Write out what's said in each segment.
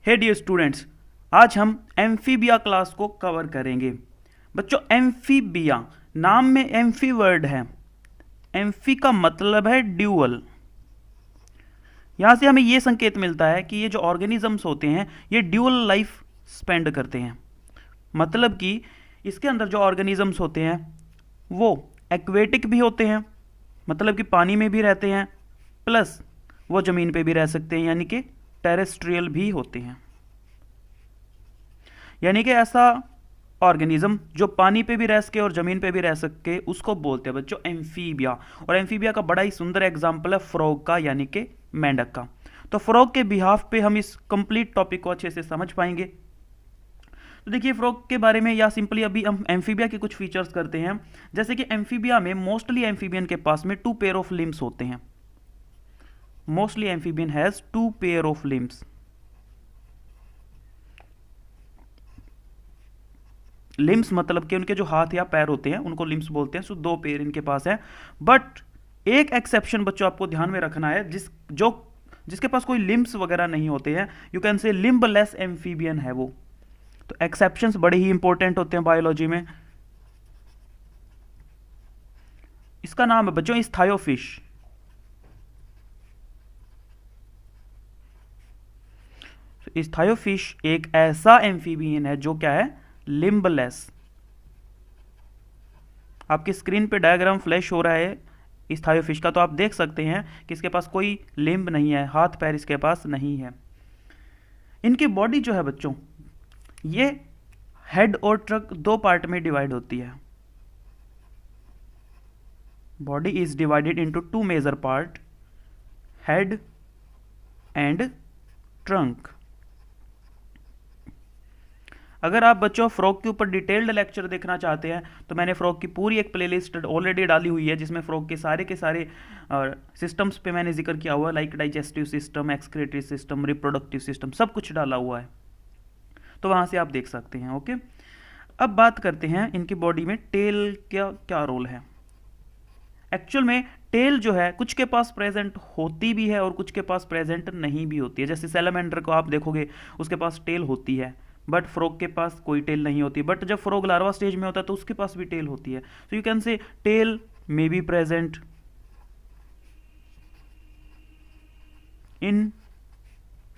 हे dear students, आज हम amphibia class को कवर करेंगे। बच्चों, एम्फीबिया नाम में एम्फी वर्ड है। एम्फी का मतलब है ड्यूअल। यहां से हमें यह संकेत मिलता है कि ये जो ऑर्गेनिजम्स होते हैं ये ड्यूअल लाइफ स्पेंड करते हैं। मतलब कि इसके अंदर जो ऑर्गेनिजम्स होते हैं वो एक्वेटिक भी होते हैं, मतलब कि पानी में भी रहते हैं, प्लस वो ज़मीन पे भी रह सकते हैं, यानी कि टेरेस्ट्रियल भी होते हैं। यानी कि ऐसा ऑर्गेनिज्म जो पानी पे भी रह सके और ज़मीन पे भी रह सके उसको बोलते हैं बच्चों एम्फीबिया। और एम्फीबिया का बड़ा ही सुंदर एग्जाम्पल है फ्रॉग का, यानी कि मेंढक का। तो फ्रॉग के बिहाफ पे हम इस कंप्लीट टॉपिक को अच्छे से समझ पाएंगे। तो देखिए, फ्रॉग के बारे में या सिंपली अभी हम एम्फीबिया के कुछ फीचर्स करते हैं। जैसे कि एम्फीबिया में मोस्टली एम्फीबियन के पास में 2 पेयर ऑफ लिम्स होते हैं। Mostly amphibian has 2 pair of limbs. Limbs मतलब कि उनके जो हाथ या पैर होते हैं उनको लिम्स बोलते हैं। सो 2 पेयर इनके पास है। बट एक एक्सेप्शन बच्चों आपको ध्यान में रखना है, जिसके पास कोई लिम्स वगैरह नहीं होते हैं, यू कैन से लिम्बलेस एम्फीबियन है वो। तो एक्सेप्शंस बड़े ही इंपॉर्टेंट होते हैं बायोलॉजी में। इसका नाम है बच्चों इस्थायोफिश। इस्थायोफिश एक ऐसा एम्फीबियन है जो क्या है, लिम्बलेस। आपकी स्क्रीन पे डायग्राम फ्लैश हो रहा है इस्थायोफिश का, तो आप देख सकते हैं कि इसके पास कोई लिम्ब नहीं है, हाथ पैर इसके पास नहीं है। इनकी बॉडी जो है बच्चों, ये हेड और ट्रंक 2 पार्ट में डिवाइड होती है। Body is divided into 2 major part, head and trunk. अगर आप बच्चों फ्रॉग के ऊपर डिटेल्ड लेक्चर देखना चाहते हैं तो मैंने फ्रॉग की पूरी एक प्लेलिस्ट ऑलरेडी डाली हुई है, जिसमें फ्रॉग के सारे सिस्टम्स पे मैंने जिक्र किया हुआ है, like digestive system, excretory system, reproductive system, सब कुछ डाला हुआ है। तो वहां से आप देख सकते हैं। ओके, अब बात करते हैं इनकी बॉडी में टेल क्या क्या रोल है। एक्चुअल में टेल जो है कुछ के पास प्रेजेंट होती भी है और कुछ के पास प्रेजेंट नहीं भी होती है। जैसे सैलामेंडर को आप देखोगे उसके पास टेल होती है, बट फ्रॉग के पास कोई टेल नहीं होती। बट जब फ्रॉग लार्वा स्टेज में होता है तो उसके पास भी टेल होती है। So you can say tail may be present in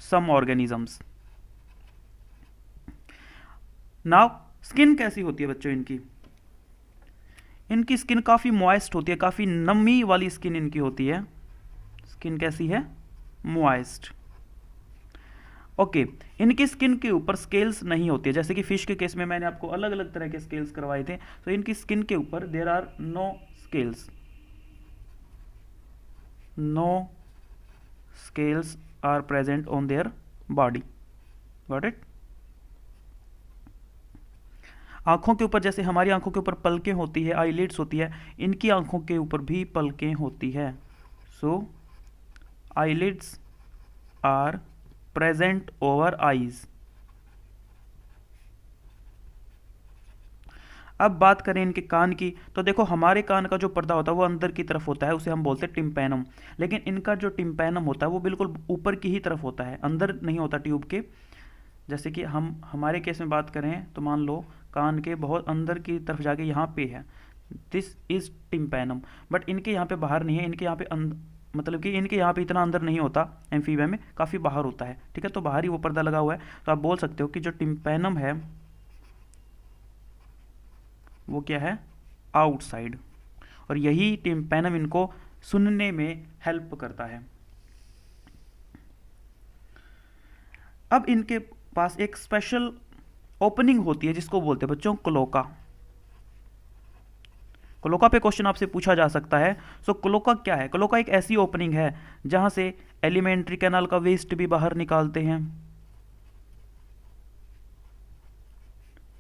some organisms. Now skin कैसी होती है बच्चों इनकी? इनकी स्किन काफ़ी मॉइस्ट होती है, काफ़ी नमी वाली स्किन इनकी होती है। स्किन कैसी है? मॉइस्ट। ओके, इनकी स्किन के ऊपर स्केल्स नहीं होती है। जैसे कि फिश के केस में मैंने आपको अलग अलग तरह के स्केल्स करवाए थे, तो इनकी स्किन के ऊपर there are no scales. No scales are present on their body. Got it? आंखों के ऊपर, जैसे हमारी आंखों के ऊपर पलकें होती है, आईलिड्स होती है, इनकी आंखों के ऊपर भी पलकें होती है। So eyelids are present over eyes. अब बात करें इनके कान की, तो देखो हमारे कान का जो पर्दा होता है वो अंदर की तरफ होता है, उसे हम बोलते हैं टिम्पैनम। लेकिन इनका जो टिम्पैनम होता है वो बिल्कुल ऊपर की ही तरफ होता है, अंदर नहीं होता ट्यूब के। जैसे कि हम हमारे केस में बात करें तो मान लो कान के बहुत अंदर की तरफ जाके यहाँ पे है, दिस इज टिम्पैनम। बट इनके यहाँ पे बाहर नहीं है, इनके यहाँ पे मतलब कि इनके यहाँ पे इतना अंदर नहीं होता, एम्फीबिया में काफ़ी बाहर होता है। ठीक है, तो बाहर ही वो पर्दा लगा हुआ है। तो आप बोल सकते हो कि जो टिम्पैनम है वो क्या है, आउटसाइड। और यही टिम्पैनम इनको सुनने में हेल्प करता है। अब इनके पास एक स्पेशल ओपनिंग होती है जिसको बोलते हैं बच्चों क्लोका। क्लोका पे क्वेश्चन आपसे पूछा जा सकता है। सो क्लोका क्या है? क्लोका एक ऐसी ओपनिंग है जहां से एलिमेंट्री कैनाल का वेस्ट भी बाहर निकालते हैं।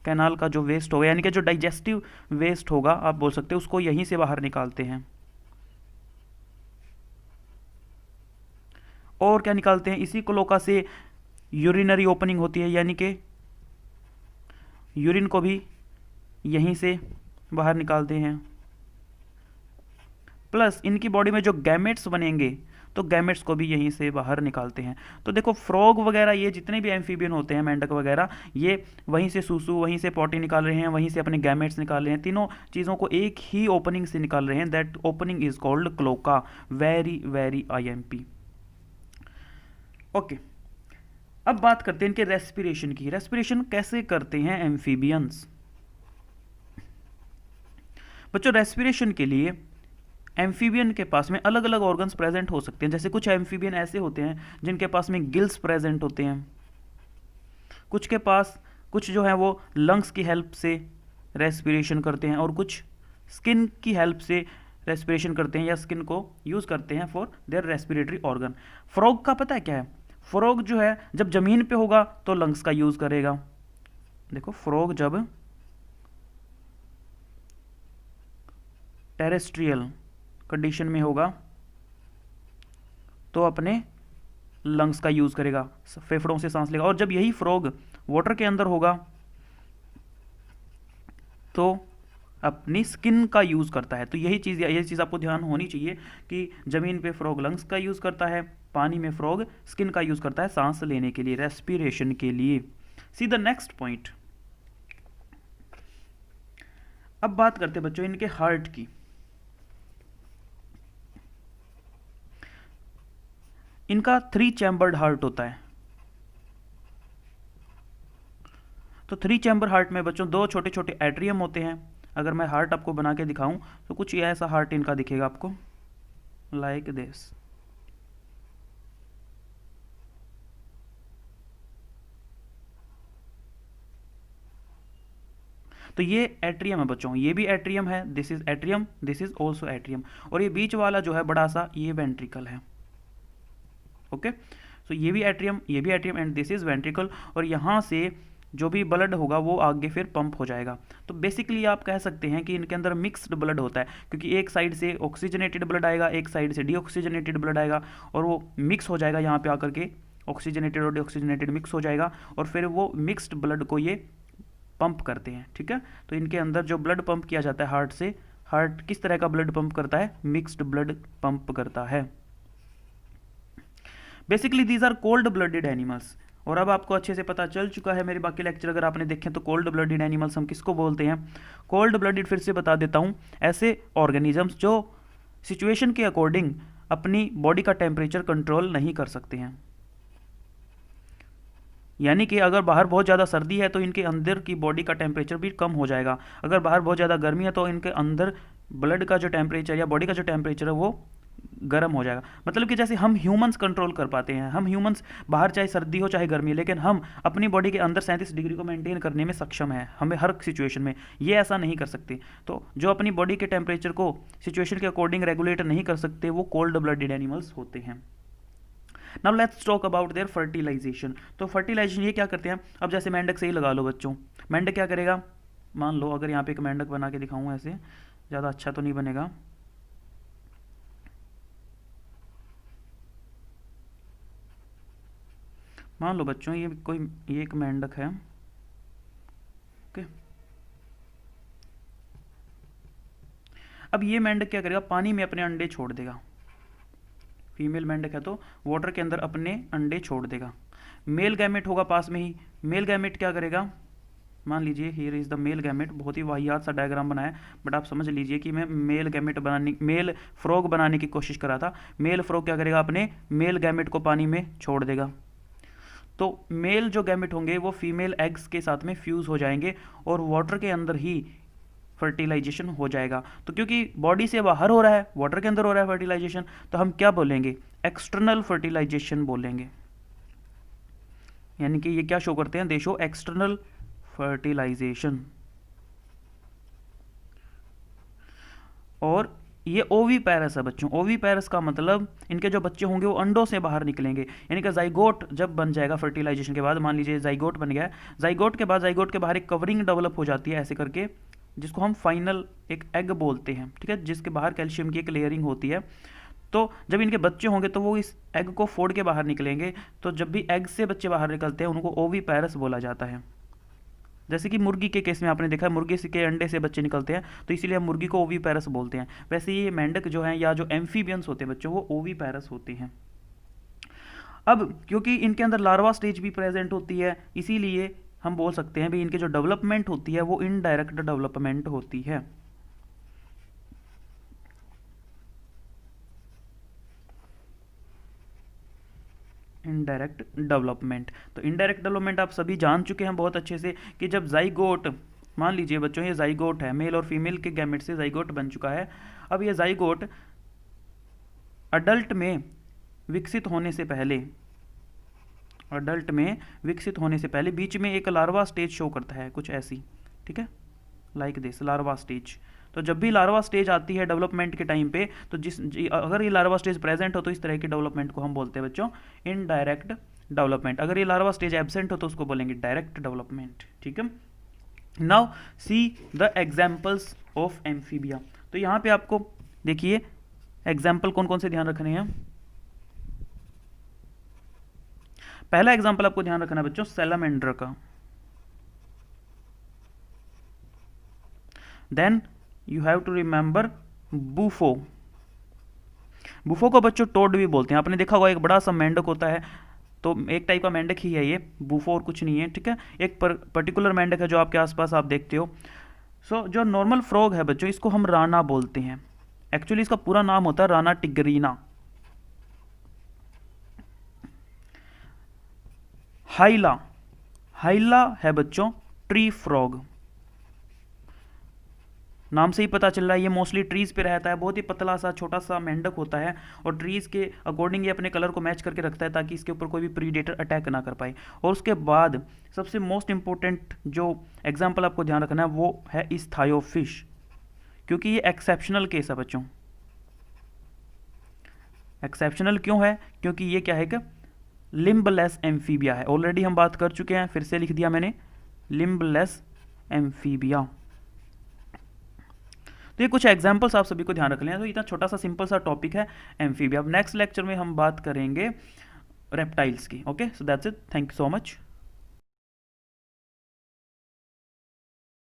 कैनाल का जो वेस्ट होगा, यानी कि जो डाइजेस्टिव वेस्ट होगा आप बोल सकते हो, उसको यहीं से बाहर निकालते हैं। और क्या निकालते हैं? इसी क्लोका से यूरिनरी ओपनिंग होती है, यानी कि यूरिन को भी यहीं से बाहर निकालते हैं। प्लस इनकी बॉडी में जो गैमेट्स बनेंगे तो गैमेट्स को भी यहीं से बाहर निकालते हैं। तो देखो फ्रॉग वगैरह ये जितने भी एम्फीबियन होते हैं, मेंढक वगैरह, ये वहीं से सूसू, वहीं से पॉटी निकाल रहे हैं, वहीं से अपने गैमेट्स निकाल रहे हैं, तीनों चीज़ों को एक ही ओपनिंग से निकाल रहे हैं। That opening is called cloaca. Very very IMP। Okay, अब बात करते हैं इनके रेस्पिरेशन की। रेस्पिरेशन कैसे करते हैं एम्फीबियंस? बच्चों रेस्पिरेशन के लिए एम्फीबियन के पास में अलग अलग ऑर्गन्स प्रेजेंट हो सकते हैं। जैसे कुछ एम्फीबियन ऐसे होते हैं जिनके पास में गिल्स प्रेजेंट होते हैं, कुछ के पास कुछ जो है वो लंग्स की हेल्प से रेस्पिरेशन करते हैं, और कुछ स्किन की हेल्प से रेस्पिरेशन करते हैं या स्किन को यूज़ करते हैं for their respiratory organ. Frog का पता है क्या है? फ्रॉग जो है जब जमीन पे होगा तो लंग्स का यूज़ करेगा। देखो फ्रॉग जब टेरेस्ट्रियल कंडीशन में होगा तो अपने लंग्स का यूज़ करेगा, फेफड़ों से सांस लेगा। और जब यही फ्रॉग वाटर के अंदर होगा तो अपनी स्किन का यूज़ करता है। तो यही चीज़ आपको ध्यान होनी चाहिए कि ज़मीन पे फ्रॉग लंग्स का यूज़ करता है, पानी में फ्रॉग स्किन का यूज़ करता है सांस लेने के लिए, रेस्पिरेशन के लिए। See the next point. अब बात करते हैं बच्चों इनके हार्ट की। इनका 3 चैम्बर्ड हार्ट होता है। तो 3 चैम्बर हार्ट में बच्चों 2 छोटे छोटे एट्रियम होते हैं। अगर मैं हार्ट आपको बना के दिखाऊं तो कुछ ये ऐसा हार्ट इनका दिखेगा आपको, लाइक दिस। तो ये एट्रियम है बच्चों, ये भी एट्रियम है, this is atrium, this is also atrium. और ये बीच वाला जो है बड़ा सा, ये वेंट्रिकल है। ओके, सो ये भी एट्रियम, ये भी atrium, and this is ventricle. और यहाँ से जो भी ब्लड होगा वो आगे फिर पंप हो जाएगा। तो बेसिकली आप कह सकते हैं कि इनके अंदर मिक्स्ड ब्लड होता है, क्योंकि एक साइड से ऑक्सीजनेटेड ब्लड आएगा, एक साइड से डीऑक्सीजनेटेड ब्लड आएगा, और वो मिक्स हो जाएगा यहाँ पे आकर के, ऑक्सीजनेटेड और डीऑक्सीजनेटेड मिक्स हो जाएगा, और फिर वो मिक्स्ड ब्लड को ये पंप करते हैं। ठीक है, तो इनके अंदर जो ब्लड पंप किया जाता है हार्ट से, हार्ट किस तरह का ब्लड पंप करता है? मिक्स्ड ब्लड पंप करता है। Basically these are cold blooded animals. और अब आपको अच्छे से पता चल चुका है, मेरे बाकी लेक्चर अगर आपने देखें तो कोल्ड ब्लडेड एनिमल्स हम किसको बोलते हैं? कोल्ड ब्लडेड, फिर से बता देता हूँ, ऐसे ऑर्गेनिजम्स जो सिचुएशन के अकॉर्डिंग अपनी बॉडी का टेम्परेचर कंट्रोल नहीं कर सकते हैं। यानी कि अगर बाहर बहुत ज़्यादा सर्दी है तो इनके अंदर की बॉडी का टेम्परेचर भी कम हो जाएगा, अगर बाहर बहुत ज़्यादा गर्मी है तो इनके अंदर ब्लड का जो टेम्परेचर या बॉडी का जो टेम्परेचर है वो गर्म हो जाएगा। मतलब कि जैसे हम ह्यूमंस कंट्रोल कर पाते हैं, हम ह्यूमंस बाहर चाहे सर्दी हो चाहे गर्मी, लेकिन हम अपनी बॉडी के अंदर 37 डिग्री को मेंटेन करने में सक्षम है, हमें हर सिचुएशन में। ये ऐसा नहीं कर सकते। तो जो अपनी बॉडी के टेम्परेचर को सिचुएशन के अकॉर्डिंग रेगुलेट नहीं कर सकते वो कोल्ड ब्लडेड एनिमल्स होते हैं। Now let's talk about their fertilisation. तो फर्टिलाइजेशन ये क्या करते हैं? अब जैसे मेंढक से ही लगा लो बच्चों, मेंढक क्या करेगा? मान लो अगर यहाँ पे एक मेंढक बना के दिखाऊँ, ऐसे ज़्यादा अच्छा तो नहीं बनेगा, मान लो बच्चों ये एक मेंढक है। ओके, अब ये मेंढक क्या करेगा? पानी में अपने अंडे छोड़ देगा। फीमेल मेंढक है तो वाटर के अंदर अपने अंडे छोड़ देगा। मेल गैमेट होगा पास में ही, मेल गैमेट क्या करेगा? मान लीजिए here is the male gamete, बहुत ही वाहियात सा डायग्राम बनाया, बट आप समझ लीजिए कि मैं मेल फ्रॉग बनाने की कोशिश कर रहा था। मेल फ्रॉग क्या करेगा? अपने मेल गैमेट को पानी में छोड़ देगा। तो मेल जो गैमेट होंगे वो फीमेल एग्स के साथ में फ्यूज़ हो जाएंगे और वाटर के अंदर ही फर्टिलाइजेशन हो जाएगा। तो क्योंकि बॉडी से बाहर हो रहा है, वाटर के अंदर हो रहा है फर्टिलाइजेशन, तो हम क्या बोलेंगे? एक्सटर्नल फर्टिलाइजेशन बोलेंगे। यानी कि ये क्या शो करते हैं? They show external fertilisation. और ये ओवीपैरस है बच्चों। ओवीपैरस का मतलब इनके जो बच्चे होंगे वो अंडों से बाहर निकलेंगे। यानी कि जाइगोट जब बन जाएगा फर्टिलाइजेशन के बाद, मान लीजिए जाइगोट बन गया, जाइगोट के बाद जाइगोट के बाहर एक कवरिंग डेवलप हो जाती है ऐसे करके, जिसको हम फाइनल एक एग बोलते हैं। ठीक है, जिसके बाहर कैल्शियम की एक लेयरिंग होती है। तो जब इनके बच्चे होंगे तो वो इस एग को फोड़ के बाहर निकलेंगे। तो जब भी एग से बच्चे बाहर निकलते हैं उनको ओवीपैरस बोला जाता है। जैसे कि मुर्गी के केस में आपने देखा है, मुर्गी के अंडे से बच्चे निकलते हैं, तो इसीलिए हम मुर्गी को ओवीपैरस बोलते हैं। वैसे ये मेंढक जो हैं या जो एम्फीबियंस होते हैं बच्चों, वो ओवीपैरस होते हैं। अब क्योंकि इनके अंदर लार्वा स्टेज भी प्रेजेंट होती है, इसीलिए हम बोल सकते हैं भी इनकी जो डेवलपमेंट होती है वो इनडायरेक्ट डेवलपमेंट होती है। इनडायरेक्ट डेवलपमेंट, तो इनडायरेक्ट डेवलपमेंट आप सभी जान चुके हैं बहुत अच्छे से कि जब जाइगोट, मान लीजिए बच्चों ये जाइगोट है, मेल और फीमेल के गैमेट से जाइगोट बन चुका है। अब ये जाइगोट अडल्ट में विकसित होने से पहले, अडल्ट में विकसित होने से पहले बीच में एक लार्वा स्टेज शो करता है कुछ ऐसी, ठीक है, लाइक दिस लार्वा स्टेज। तो जब भी लार्वा स्टेज आती है डेवलपमेंट के टाइम पे, तो अगर ये लार्वा स्टेज प्रेजेंट हो तो इस तरह की डेवलपमेंट को हम बोलते हैं बच्चों इनडायरेक्ट डेवलपमेंट। अगर ये लार्वा स्टेज एब्सेंट हो तो उसको बोलेंगे डायरेक्ट डेवलपमेंट, ठीक है। Now see the examples of amphibia. तो यहाँ पे आपको देखिए एग्जाम्पल कौन कौन से ध्यान रखने हैं। पहला एग्जाम्पल आपको ध्यान रखना है बच्चों सैलामेंडर का। Then you have to remember Bufo. Bufo को बच्चों टोड भी बोलते हैं। आपने देखा होगा एक बड़ा सा मेंढक होता है, तो एक टाइप का मेंढक ही है ये बूफो और कुछ नहीं है, ठीक है। एक पर्टिकुलर मेंढक है जो आपके आसपास आप देखते हो। सो जो नॉर्मल फ्रॉग है बच्चों, इसको हम राना बोलते हैं। एक्चुअली इसका पूरा नाम होता है राना टिग्रीना। हाइला, हाइला है बच्चों ट्री फ्रॉग। नाम से ही पता चल रहा है ये मोस्टली ट्रीज पे रहता है। बहुत ही पतला सा छोटा सा मेंढक होता है और ट्रीज के अकॉर्डिंग ये अपने कलर को मैच करके रखता है ताकि इसके ऊपर कोई भी प्रीडेटर अटैक ना कर पाए। और उसके बाद सबसे मोस्ट इंपॉर्टेंट जो एग्जाम्पल आपको ध्यान रखना है वो है इस्थायोफिश, क्योंकि ये एक्सेप्शनल केस है बच्चों। एक्सेप्शनल क्यों है? क्योंकि ये क्या है कि लिम्बलेस एम्फीबिया है। ऑलरेडी हम बात कर चुके हैं, फिर से लिख दिया मैंने लिम्बलेस एम्फीबिया। तो ये कुछ एग्जाम्पल्स आप सभी को ध्यान रख लें। तो इतना छोटा सा सिंपल सा टॉपिक है एम्फीबिया। अब नेक्स्ट लेक्चर में हम बात करेंगे रेप्टाइल्स की। Okay, so that's it, thank you so much.